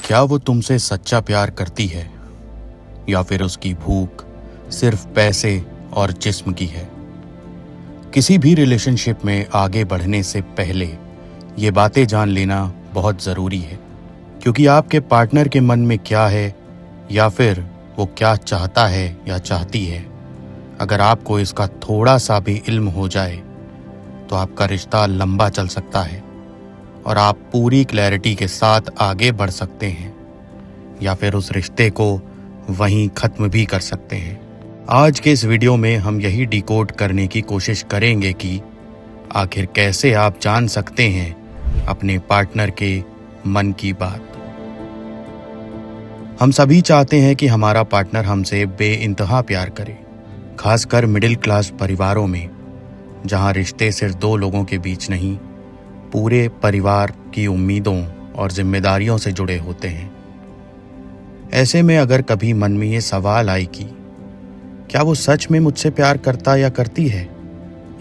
क्या वो तुमसे सच्चा प्यार करती है या फिर उसकी भूख सिर्फ पैसे और जिस्म की है? किसी भी रिलेशनशिप में आगे बढ़ने से पहले ये बातें जान लेना बहुत ज़रूरी है, क्योंकि आपके पार्टनर के मन में क्या है या फिर वो क्या चाहता है या चाहती है, अगर आपको इसका थोड़ा सा भी इल्म हो जाए तो आपका रिश्ता लंबा चल सकता है और आप पूरी क्लैरिटी के साथ आगे बढ़ सकते हैं, या फिर उस रिश्ते को वहीं ख़त्म भी कर सकते हैं। आज के इस वीडियो में हम यही डिकोड करने की कोशिश करेंगे कि आखिर कैसे आप जान सकते हैं अपने पार्टनर के मन की बात। हम सभी चाहते हैं कि हमारा पार्टनर हमसे बेइंतहा प्यार करे, खासकर मिडिल क्लास परिवारों में, जहां रिश्ते सिर्फ दो लोगों के बीच नहीं, पूरे परिवार की उम्मीदों और जिम्मेदारियों से जुड़े होते हैं। ऐसे में अगर कभी मन में ये सवाल आए कि क्या वो सच में मुझसे प्यार करता या करती है,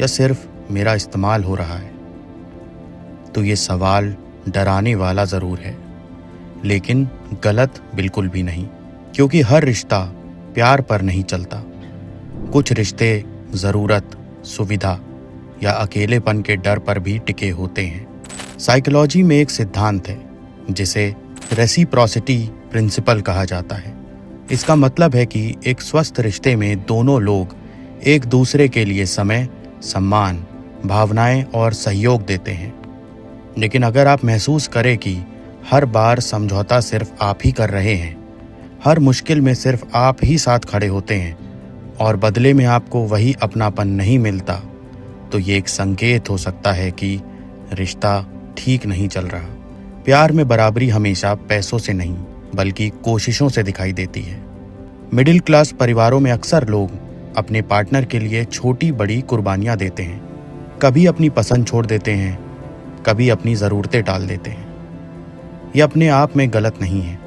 या सिर्फ मेरा इस्तेमाल हो रहा है, तो ये सवाल डराने वाला ज़रूर है, लेकिन गलत बिल्कुल भी नहीं, क्योंकि हर रिश्ता प्यार पर नहीं चलता। कुछ रिश्ते ज़रूरत, सुविधा या अकेलेपन के डर पर भी टिके होते हैं। साइकोलॉजी में एक सिद्धांत है जिसे रेसिप्रोसिटी प्रिंसिपल कहा जाता है। इसका मतलब है कि एक स्वस्थ रिश्ते में दोनों लोग एक दूसरे के लिए समय, सम्मान, भावनाएं और सहयोग देते हैं। लेकिन अगर आप महसूस करें कि हर बार समझौता सिर्फ आप ही कर रहे हैं, हर मुश्किल में सिर्फ आप ही साथ खड़े होते हैं और बदले में आपको वही अपनापन नहीं मिलता, तो ये एक संकेत हो सकता है कि रिश्ता ठीक नहीं चल रहा। प्यार में बराबरी हमेशा पैसों से नहीं बल्कि कोशिशों से दिखाई देती है। मिडिल क्लास परिवारों में अक्सर लोग अपने पार्टनर के लिए छोटी बड़ी कुर्बानियां देते हैं। कभी अपनी पसंद छोड़ देते हैं, कभी अपनी ज़रूरतें टाल देते हैं। ये अपने आप में गलत नहीं है,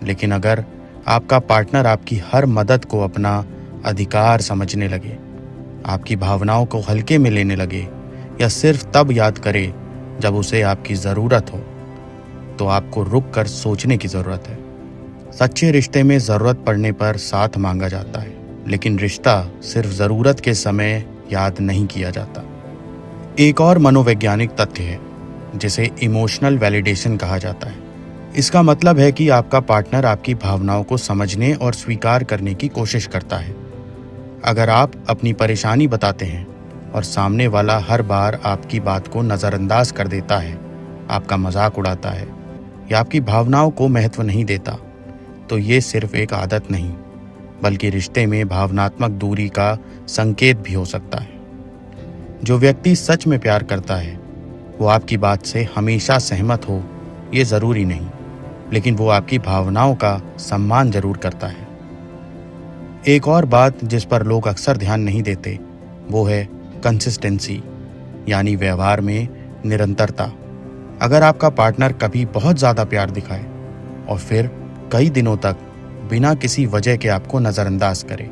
लेकिन अगर आपका पार्टनर आपकी हर मदद को अपना अधिकार समझने लगे, आपकी भावनाओं को हल्के में लेने लगे, या सिर्फ तब याद करे जब उसे आपकी ज़रूरत हो, तो आपको रुक कर सोचने की ज़रूरत है। सच्चे रिश्ते में ज़रूरत पड़ने पर साथ मांगा जाता है, लेकिन रिश्ता सिर्फ ज़रूरत के समय याद नहीं किया जाता। एक और मनोवैज्ञानिक तथ्य है जिसे इमोशनल वैलिडेशन कहा जाता है। इसका मतलब है कि आपका पार्टनर आपकी भावनाओं को समझने और स्वीकार करने की कोशिश करता है। अगर आप अपनी परेशानी बताते हैं और सामने वाला हर बार आपकी बात को नज़रअंदाज कर देता है, आपका मजाक उड़ाता है या आपकी भावनाओं को महत्व नहीं देता, तो ये सिर्फ एक आदत नहीं बल्कि रिश्ते में भावनात्मक दूरी का संकेत भी हो सकता है। जो व्यक्ति सच में प्यार करता है वो आपकी बात से हमेशा सहमत हो ये ज़रूरी नहीं, लेकिन वो आपकी भावनाओं का सम्मान जरूर करता है। एक और बात जिस पर लोग अक्सर ध्यान नहीं देते वो है कंसिस्टेंसी, यानी व्यवहार में निरंतरता। अगर आपका पार्टनर कभी बहुत ज़्यादा प्यार दिखाए और फिर कई दिनों तक बिना किसी वजह के आपको नज़रअंदाज करे,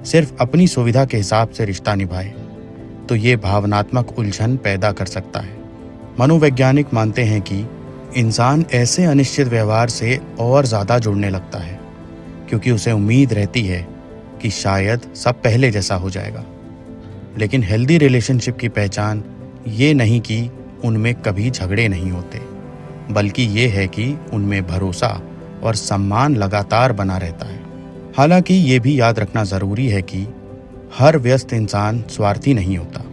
सिर्फ अपनी सुविधा के हिसाब से रिश्ता निभाए, तो ये भावनात्मक उलझन पैदा कर सकता है। मनोवैज्ञानिक मानते हैं कि इंसान ऐसे अनिश्चित व्यवहार से और ज़्यादा जुड़ने लगता है, क्योंकि उसे उम्मीद रहती है कि शायद सब पहले जैसा हो जाएगा। लेकिन हेल्दी रिलेशनशिप की पहचान ये नहीं कि उनमें कभी झगड़े नहीं होते, बल्कि ये है कि उनमें भरोसा और सम्मान लगातार बना रहता है। हालांकि ये भी याद रखना ज़रूरी है कि हर व्यस्त इंसान स्वार्थी नहीं होता,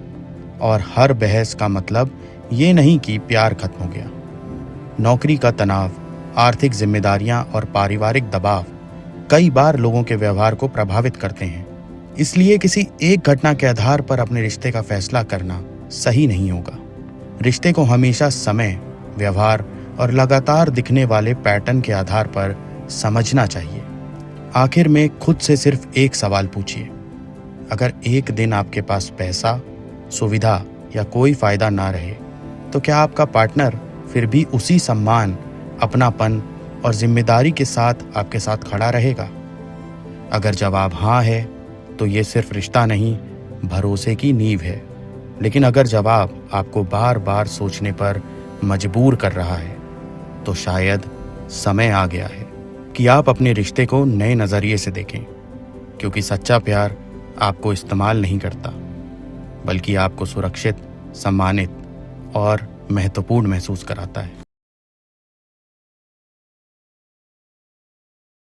और हर बहस का मतलब ये नहीं कि प्यार खत्म हो गया। नौकरी का तनाव, आर्थिक जिम्मेदारियां और पारिवारिक दबाव कई बार लोगों के व्यवहार को प्रभावित करते हैं। इसलिए किसी एक घटना के आधार पर अपने रिश्ते का फैसला करना सही नहीं होगा। रिश्ते को हमेशा समय, व्यवहार और लगातार दिखने वाले पैटर्न के आधार पर समझना चाहिए। आखिर में खुद से सिर्फ एक सवाल पूछिए, अगर एक दिन आपके पास पैसा, सुविधा या कोई फ़ायदा ना रहे, तो क्या आपका पार्टनर फिर भी उसी सम्मान, अपनापन और जिम्मेदारी के साथ आपके साथ खड़ा रहेगा? अगर जवाब हाँ है, तो ये सिर्फ रिश्ता नहीं, भरोसे की नींव है। लेकिन अगर जवाब आपको बार बार सोचने पर मजबूर कर रहा है, तो शायद समय आ गया है कि आप अपने रिश्ते को नए नज़रिए से देखें, क्योंकि सच्चा प्यार आपको इस्तेमाल नहीं करता, बल्कि आपको सुरक्षित, सम्मानित और महत्वपूर्ण महसूस कराता है।